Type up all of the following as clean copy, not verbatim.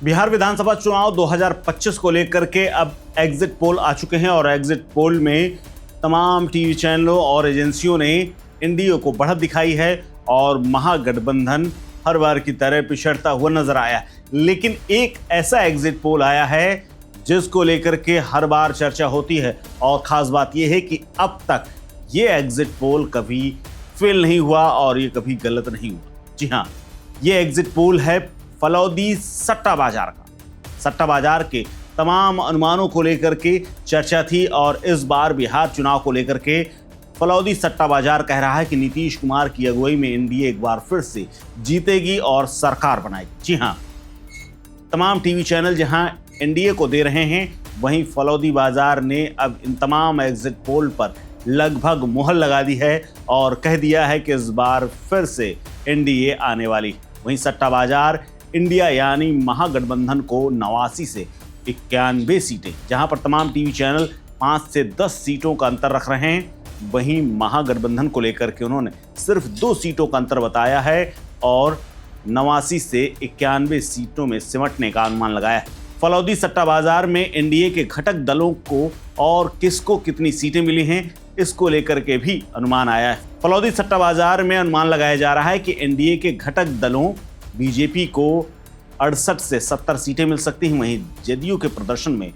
बिहार विधानसभा चुनाव 2025 को लेकर के अब एग्जिट पोल आ चुके हैं और एग्जिट पोल में तमाम टीवी चैनलों और एजेंसियों ने एनडीए को बढ़त दिखाई है और महागठबंधन हर बार की तरह पिछड़ता हुआ नजर आया। लेकिन एक ऐसा एग्जिट पोल आया है जिसको लेकर के हर बार चर्चा होती है और खास बात यह है कि अब तक ये एग्जिट पोल कभी फेल नहीं हुआ और ये कभी गलत नहीं हुआ। जी हाँ, ये एग्जिट पोल है फलौदी सट्टा बाजार का। सट्टा बाजार के तमाम अनुमानों को लेकर के चर्चा थी और इस बार बिहार चुनाव को लेकर के फलौदी सट्टा बाजार कह रहा है कि नीतीश कुमार की अगुवाई में एनडीए एक बार फिर से जीतेगी और सरकार बनाएगी। जी हाँ, तमाम टीवी चैनल जहां एनडीए को दे रहे हैं, वहीं फलौदी बाजार ने अब इन तमाम एग्जिट पोल पर लगभग मुहर लगा दी है और कह दिया है कि इस बार फिर से एनडीए आने वाली। वहीं सट्टा बाजार इंडिया यानी महागठबंधन को 89 से 91 सीटें, जहां पर तमाम टीवी चैनल 5 से 10 सीटों का अंतर रख रहे हैं, वहीं महागठबंधन को लेकर के उन्होंने सिर्फ 2 सीटों का अंतर बताया है और 89 से 91 सीटों में सिमटने का अनुमान लगाया है। फलौदी सट्टा बाजार में एनडीए के घटक दलों को और किसको कितनी सीटें मिली हैं, इसको लेकर के भी अनुमान आया है। फलौदी सट्टा बाजार में अनुमान लगाया जा रहा है कि एनडीए के घटक दलों बीजेपी को 68 से 70 सीटें मिल सकती हैं। वहीं जदयू के प्रदर्शन में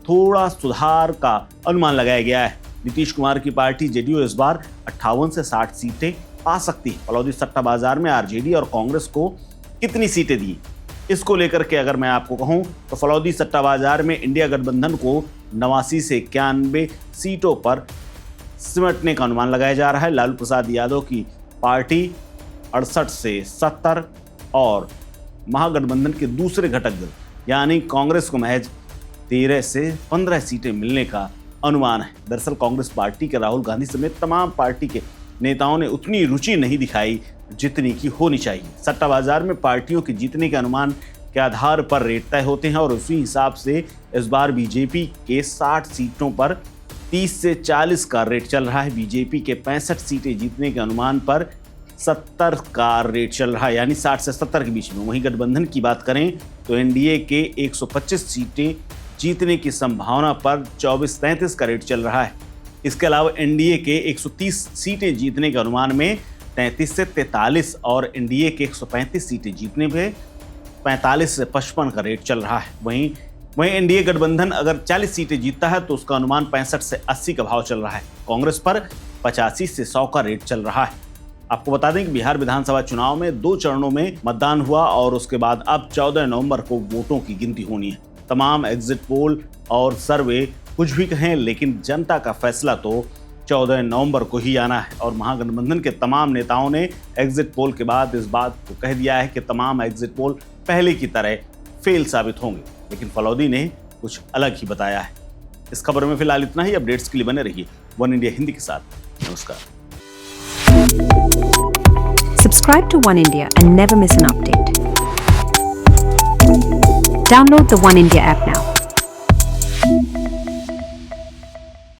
थोड़ा सुधार का अनुमान लगाया गया है। नीतीश कुमार की पार्टी जदयू इस बार 58 से 60 सीटें पा सकती है। फलौदी सट्टा बाजार में आरजेडी और कांग्रेस को कितनी सीटें दी, इसको लेकर के अगर मैं आपको कहूं तो फलौदी सट्टा बाजार में इंडिया गठबंधन को 89 से 91 सीटों पर सिमटने का अनुमान लगाया जा रहा है। लालू प्रसाद यादव की पार्टी 68 से 70 और महागठबंधन के दूसरे घटक दल यानी कांग्रेस को महज 13 से 15 सीटें मिलने का अनुमान है। दरअसल कांग्रेस पार्टी के राहुल गांधी समेत तमाम पार्टी के नेताओं ने उतनी रुचि नहीं दिखाई जितनी की होनी चाहिए। सट्टा बाजार में पार्टियों के जीतने के अनुमान के आधार पर रेट तय होते हैं और उसी हिसाब से इस बार बीजेपी के 60 सीटों पर 30 से 40 का रेट चल रहा है। बीजेपी के 65 सीटें जीतने के अनुमान पर 70 का रेट चल रहा है, यानी 60 से 70 के बीच में। वहीं गठबंधन की बात करें तो एनडीए के 125 सीटें जीतने की संभावना पर 24-33 का रेट चल रहा है। इसके अलावा एनडीए के 130 सीटें जीतने के अनुमान में 33 से 43 और एनडीए के 135 सीटें जीतने पे 45 से 55 का रेट चल रहा है। वहीं एनडीए गठबंधन अगर 40 सीटें जीतता है तो उसका अनुमान 65 से 80 का भाव चल रहा है। कांग्रेस पर 85 से 100 का रेट चल रहा है। आपको बता दें कि बिहार विधानसभा चुनाव में 2 चरणों में मतदान हुआ और उसके बाद अब 14 नवंबर को वोटों की गिनती होनी है। तमाम एग्जिट पोल और सर्वे कुछ भी कहें, लेकिन जनता का फैसला तो 14 नवंबर को ही आना है। और महागठबंधन के तमाम नेताओं ने एग्जिट पोल के बाद इस बात को कह दिया है कि तमाम एग्जिट पोल पहले की तरह फेल साबित होंगे, लेकिन फलौदी ने कुछ अलग ही बताया है। इस खबर में फिलहाल इतना ही। अपडेट्स के लिए बने रहिए वन इंडिया हिंदी के साथ। नमस्कार। Subscribe to One India and never miss an update. Download the One India app now.